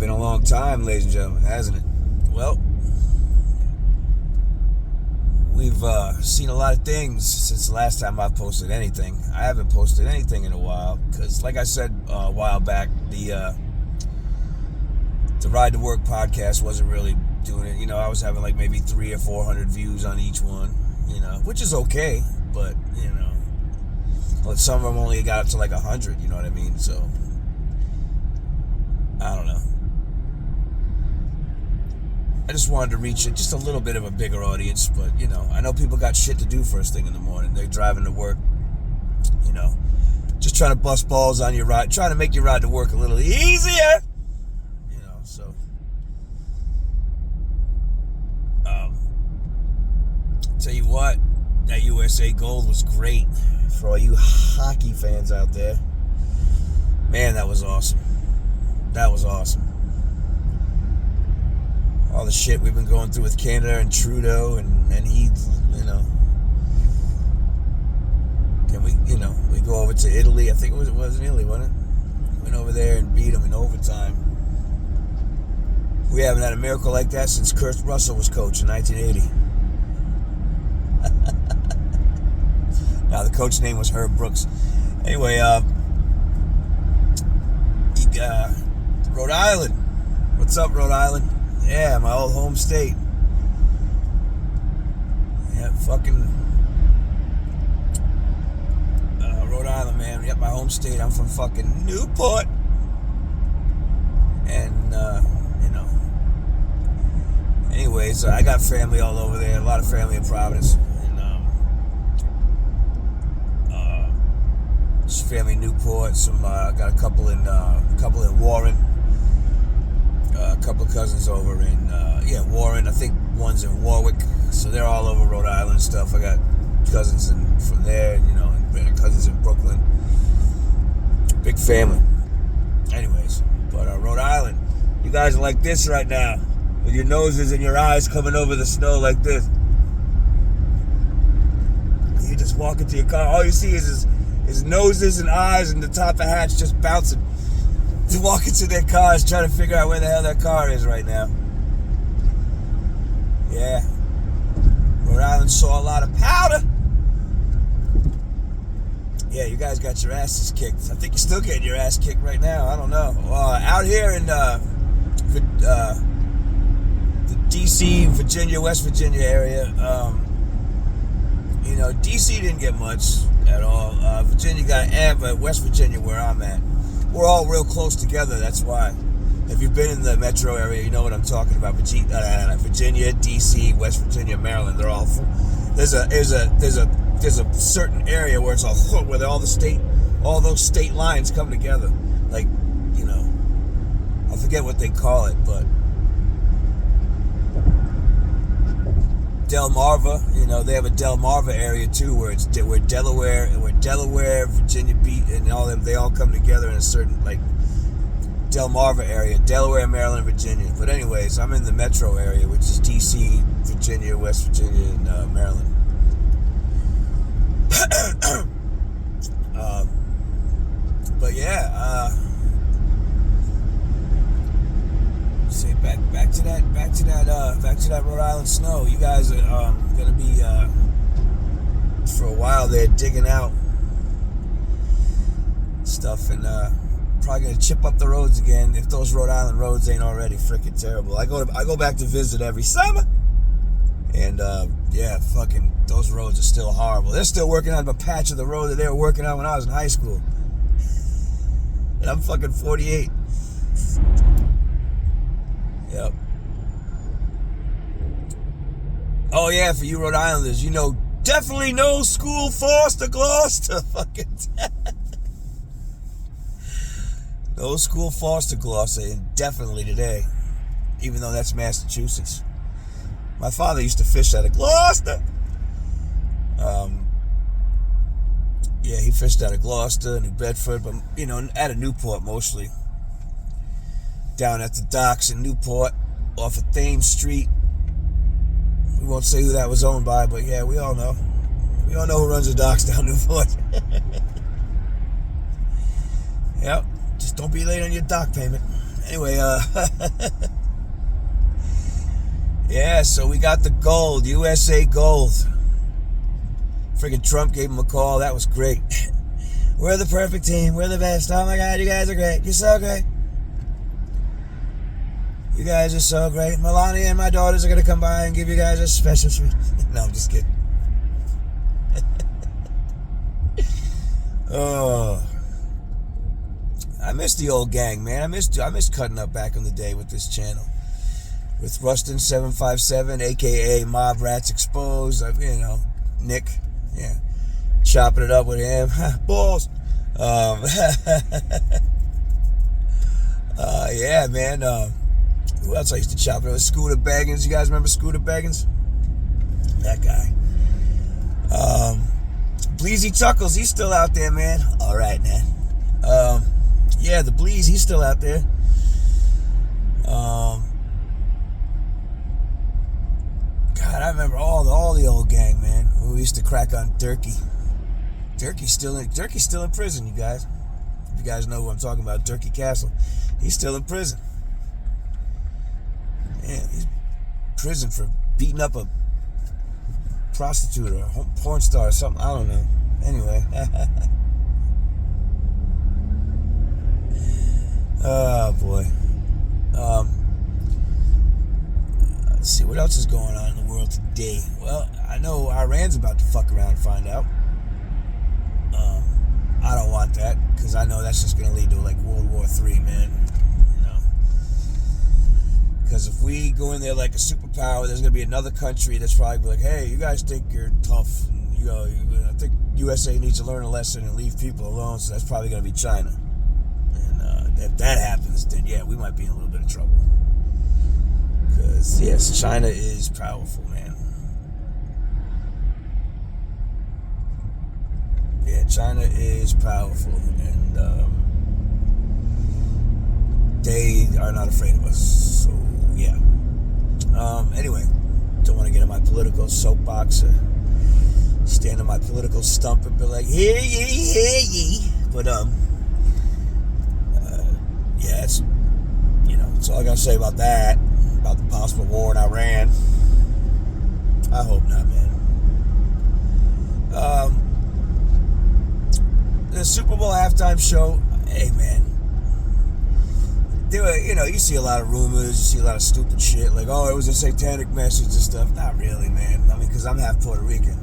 been a long time, ladies and gentlemen, hasn't it? Well, we've seen a lot of things since the last time I posted anything. I haven't posted anything in a while because, like I said a while back, the Ride to Work podcast wasn't really doing it. I was having like maybe 300 or 400 views on each one, which is okay, but, some of them only got up to like 100, you know what I mean? So, I don't know. I just wanted to reach just a little bit of a bigger audience, but, I know people got shit to do first thing in the morning. They're driving to work, just trying to bust balls on your ride, trying to make your ride to work a little easier, so. Tell you what, that USA Gold was great for all you hockey fans out there. Man, that was awesome. That was awesome. All the shit we've been going through with Canada and Trudeau and he, Can we go over to Italy? I think it was in Italy, wasn't it? Went over there and beat them in overtime. We haven't had a miracle like that since Kurt Russell was coach in 1980. Now the coach name was Herb Brooks. Anyway, Rhode Island. What's up, Rhode Island? Yeah, my old home state. Yeah, fucking Rhode Island, man. Yep, my home state. I'm from fucking Newport. And, anyways, I got family all over there. A lot of family in Providence. Family in Newport. Got a couple in Warren. A couple of cousins over in Warren. I think one's in Warwick. So they're all over Rhode Island and stuff. I got cousins from there, and cousins in Brooklyn. Big family. Anyways, but Rhode Island, you guys are like this right now, with your noses and your eyes coming over the snow like this. You just walk into your car, all you see is his noses and eyes and the top of hats just bouncing. To walk into their cars trying to figure out where the hell that car is right now. Yeah. Rhode Island saw a lot of powder. Yeah, you guys got your asses kicked. I think you're still getting your ass kicked right now. I don't know. Out here in the D.C., Virginia, West Virginia area, D.C. didn't get much at all. Virginia got but West Virginia, where I'm at, we're all real close together. That's why. If you've been in the metro area, you know what I'm talking about. Virginia, D.C., West Virginia, Maryland. They're all. There's a certain area where it's where all those state lines come together. Like, I forget what they call it, but Delmarva. They have a Delmarva area too, where Delaware, Virginia Beach, and all them. They all come together in a certain Delmarva area, Delaware, Maryland, Virginia. But anyways, I'm in the metro area, which is D.C., Virginia, West Virginia, and Maryland. But yeah, back to that Rhode Island snow. You guys are gonna be for a while there digging out stuff and probably gonna chip up the roads again if those Rhode Island roads ain't already freaking terrible. I go back to visit every summer, and fucking those roads are still horrible. They're still working on a patch of the road that they were working on when I was in high school, and I'm fucking 48. Yep. Oh yeah, for you Rhode Islanders, definitely no school forced to Gloucester. Fucking no school forced to Gloucester indefinitely today, even though that's Massachusetts. My father used to fish out of Gloucester. He fished out of Gloucester, New Bedford, but out of Newport mostly. Down at the docks in Newport, off of Thames Street. We won't say who that was owned by, but yeah, we all know. We all know who runs the docks down Newport. Yep. Just don't be late on your dock payment. Anyway, yeah, so we got the gold, USA gold. Freaking Trump gave him a call. That was great. We're the perfect team. We're the best. Oh my God, you guys are great. You're so great. You guys are so great. Melania and my daughters are going to come by and give you guys a special treat. No, I'm just kidding. Oh, I miss the old gang, man. I miss cutting up back in the day with this channel. With Rustin757, a.k.a. Mob Rats Exposed. Nick. Yeah. Chopping it up with him. Balls. Yeah, man. Who else I used to chop it with? Scooter Baggins. You guys remember Scooter Baggins? That guy. Bleezy Chuckles, he's still out there, man. All right, man. Yeah, the Bleez, he's still out there. God, I remember all the old gang, man. When we used to crack on Durkee. Durkee's still in prison, you guys. If you guys know who I'm talking about, Durkee Castle. He's still in prison. Man, he's in prison for beating up a prostitute or a porn star or something. I don't know. Anyway. Oh, boy. Let's see. What else is going on in the world today? Well, I know Iran's about to fuck around and find out. I don't want that, because I know that's just going to lead to, like, World War III, man. Because if we go in there like a superpower, there's going to be another country that's probably like, hey, you guys think you're tough. And, I think USA needs to learn a lesson and leave people alone, so that's probably going to be China. And if that happens, then, yeah, we might be in a little bit of trouble. Because, yes, China is powerful, man. Yeah, China is powerful. And they are not afraid of us. So, yeah. Anyway, don't want to get in my political soapbox or stand on my political stump and be like, hear ye. But, yeah, that's all I got to say about that, about the possible war in Iran. I hope not, man. The Super Bowl halftime show, hey, man. You see a lot of rumors, you see a lot of stupid shit, like, oh, it was a satanic message and stuff. Not really, man. I mean, because I'm half Puerto Rican,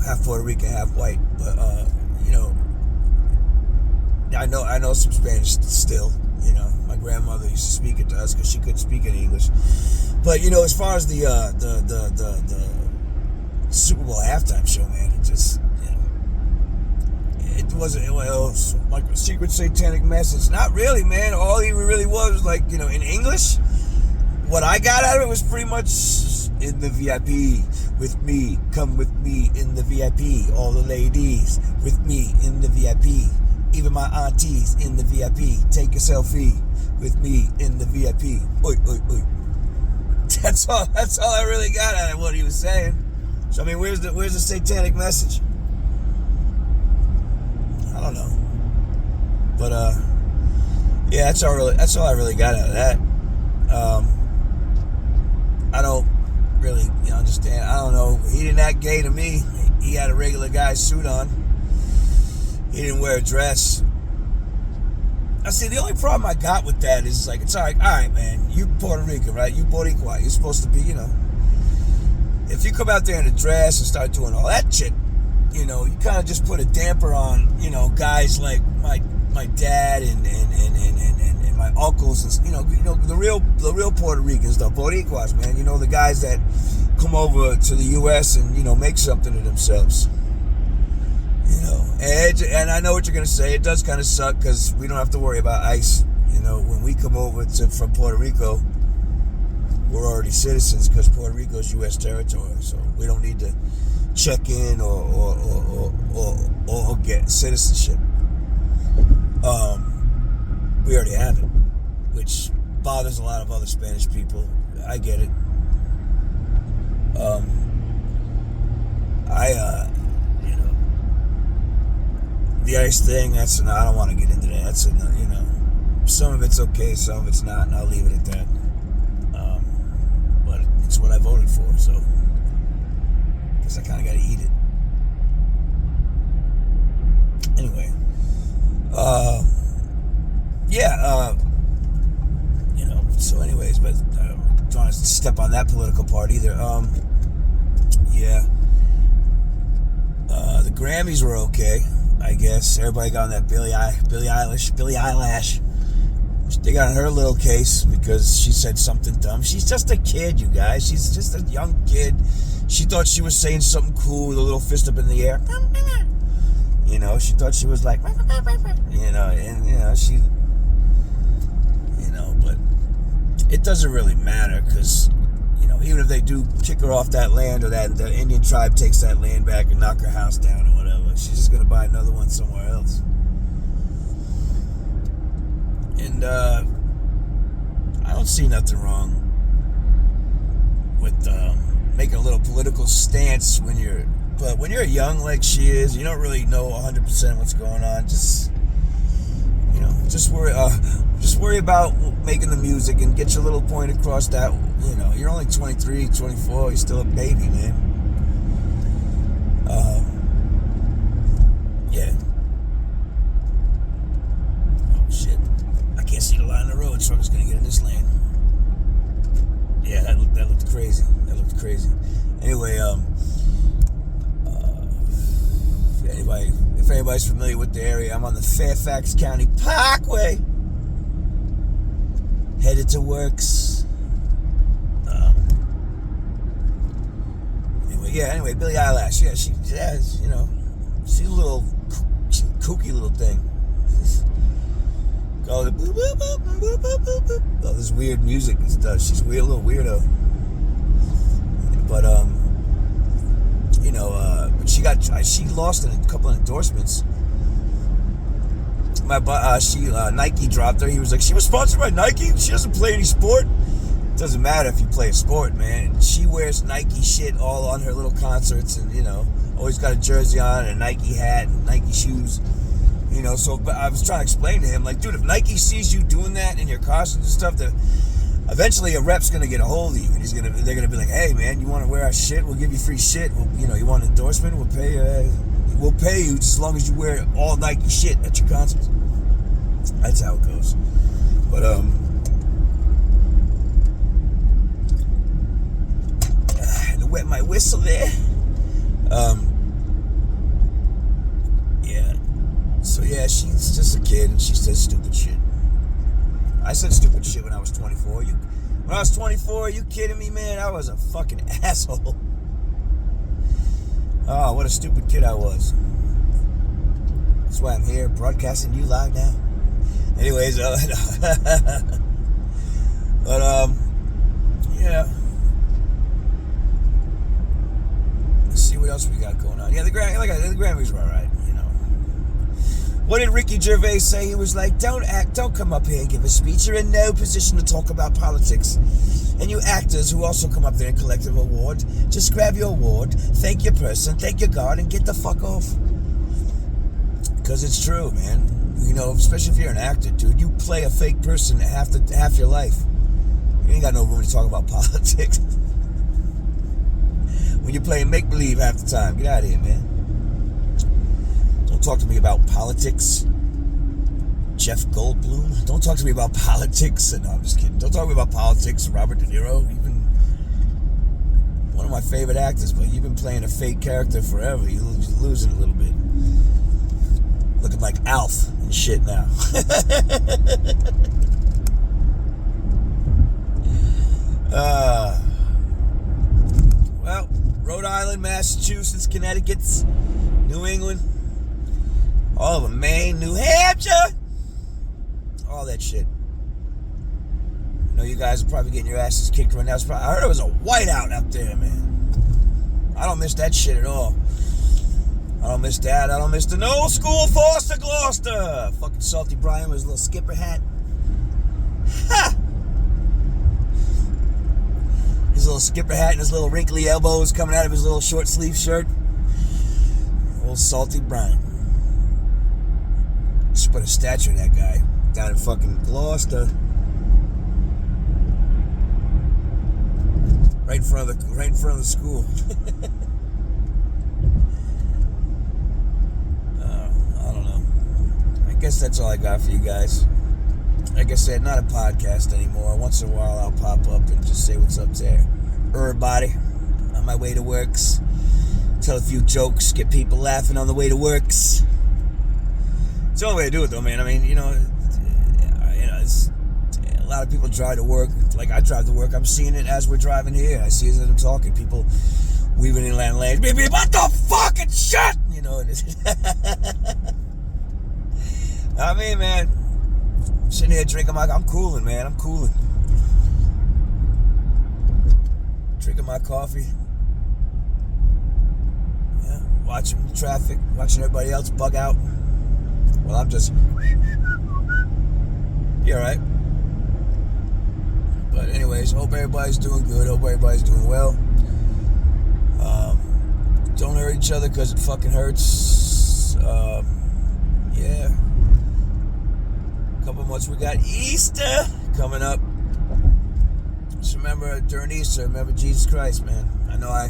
half Puerto Rican, half white, but, I know some Spanish still, my grandmother used to speak it to us because she couldn't speak any English, but, as far as the Super Bowl halftime show, man, it just, it wasn't, like a secret satanic message. Not really, man. All he really was like, in English, what I got out of it was pretty much, in the VIP with me, come with me in the VIP, all the ladies with me in the VIP, even my aunties in the VIP, take a selfie with me in the VIP. Oi, oi, oi. That's all I really got out of what he was saying. So, I mean, where's the satanic message? I don't know. But, yeah, that's all I really got out of that. I don't really understand. I don't know. He didn't act gay to me. He had a regular guy's suit on. He didn't wear a dress. I see, the only problem I got with that is, like, it's all right, man. You Puerto Rican, right? You Boricua. You're supposed to be, if you come out there in a dress and start doing all that shit, you kind of just put a damper on, guys like my dad and my uncles and the real Puerto Ricans, the Boricuas, man. The guys that come over to the U.S. and make something of themselves. And I know what you're gonna say. It does kind of suck because we don't have to worry about ICE. When we come over from Puerto Rico, we're already citizens because Puerto Rico is U.S. territory, so we don't need to check in or get citizenship. We already have it, which bothers a lot of other Spanish people. I get it. the ICE thing, that's I don't want to get into that. That's some of it's okay, some of it's not, and I'll leave it at that. But it's what I voted for, so I guess I kind of got to eat it. Anyway, so anyways, but I don't trying to step on that political part either. The Grammys were okay, I guess. Everybody got on that Billie Eilish. They got on her little case because she said something dumb. She's just a kid, you guys. She's just a young kid. She thought she was saying something cool with a little fist up in the air. She thought she was like, but it doesn't really matter because, even if they do kick her off that land or that the Indian tribe takes that land back and knock her house down or whatever, she's just going to buy another one somewhere else. And I don't see nothing wrong with making a little political stance but when you're young like she is, you don't really know 100% what's going on. Just worry about making the music and get your little point across. That you're only 23, 24, you're still a baby, man. Yeah. Oh shit, I can't see the line of the road, so I'm just gonna get in this lane. Yeah, that looked crazy. Anyway, if anybody's familiar with the area, I'm on the Fairfax County Parkway, headed to Works. Anyway, Billie Eilish, she's a little kooky little thing. Oh, this weird music and stuff. She's a little weirdo. But she lost a couple of endorsements. Nike dropped her. He was like, she was sponsored by Nike. She doesn't play any sport. It doesn't matter if you play a sport, man. She wears Nike shit all on her little concerts, and always got a jersey on and a Nike hat and Nike shoes. But I was trying to explain to him, like, dude, if Nike sees you doing that in your concerts and stuff, that eventually a rep's gonna get a hold of you, and they're gonna be like, hey man, you want to wear our shit? We'll give you free shit. You want an endorsement? We'll pay you just as long as you wear all Nike shit at your concerts. That's how it goes. But to wet my whistle there. So she's just a kid and she says stupid shit. I said stupid shit when I was 24. When I was 24, are you kidding me, man? I was a fucking asshole. Oh, what a stupid kid I was. That's why I'm here broadcasting you live now. Anyways, Let's see what else we got going on. Yeah, the Grammys were alright. What did Ricky Gervais say? He was like, don't come up here and give a speech. You're in no position to talk about politics. And you actors who also come up there and collect an award, just grab your award, thank your person, thank your God, and get the fuck off. Because it's true, man. Especially if you're an actor, dude. You play a fake person half your life. You ain't got no room to talk about politics. When you're playing make-believe half the time. Get out of here, man. Don't talk to me about politics. Jeff Goldblum. Don't talk to me about politics. No, I'm just kidding. Don't talk to me about politics. Robert De Niro. You've been one of my favorite actors, but you've been playing a fake character forever. You're losing a little bit. Looking like Alf and shit now. Rhode Island, Massachusetts, Connecticut, New England, all of them, Maine, New Hampshire, all that shit. I know you guys are probably getting your asses kicked right now. I heard it was a whiteout up there, man. I don't miss that shit at all. I don't miss that. I don't miss the no school force to Gloucester. Fucking Salty Brian with his little skipper hat. Ha! His little skipper hat and his little wrinkly elbows coming out of his little short sleeve shirt. Old Salty Brian. Just put a statue of that guy down in fucking Gloucester. Right in front of the school. I don't know. I guess that's all I got for you guys. Like I said, not a podcast anymore. Once in a while I'll pop up and just say what's up to everybody on my way to works. Tell a few jokes, get people laughing on the way to works. It's the only way to do it though, man. I mean, it's, a lot of people drive to work. Like I drive to work, I'm seeing it as we're driving here. I see it as I'm talking. People weaving in land lanes. Beep, beep, what the fucking shit? I mean, man, sitting here drinking I'm cooling, man. I'm cooling. Drinking my coffee. Yeah, watching traffic, watching everybody else bug out. Well, I'm just... Be alright. But anyways, hope everybody's doing good. Hope everybody's doing well. Don't hurt each other because it fucking hurts. Yeah. Couple months, we got Easter coming up. Just remember, during Easter, remember Jesus Christ, man. I know I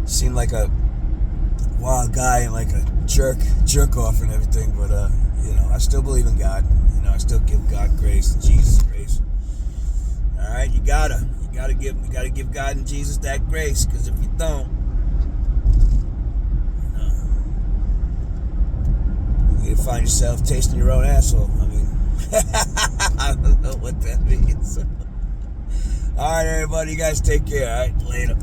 seem like a wild guy and like a jerk off and everything, but I still believe in God. I still give God grace and Jesus grace. All right, you gotta give God and Jesus that grace, because if you don't, you find yourself tasting your own asshole. I mean, I don't know what that means. All right, everybody, you guys take care. All right, later.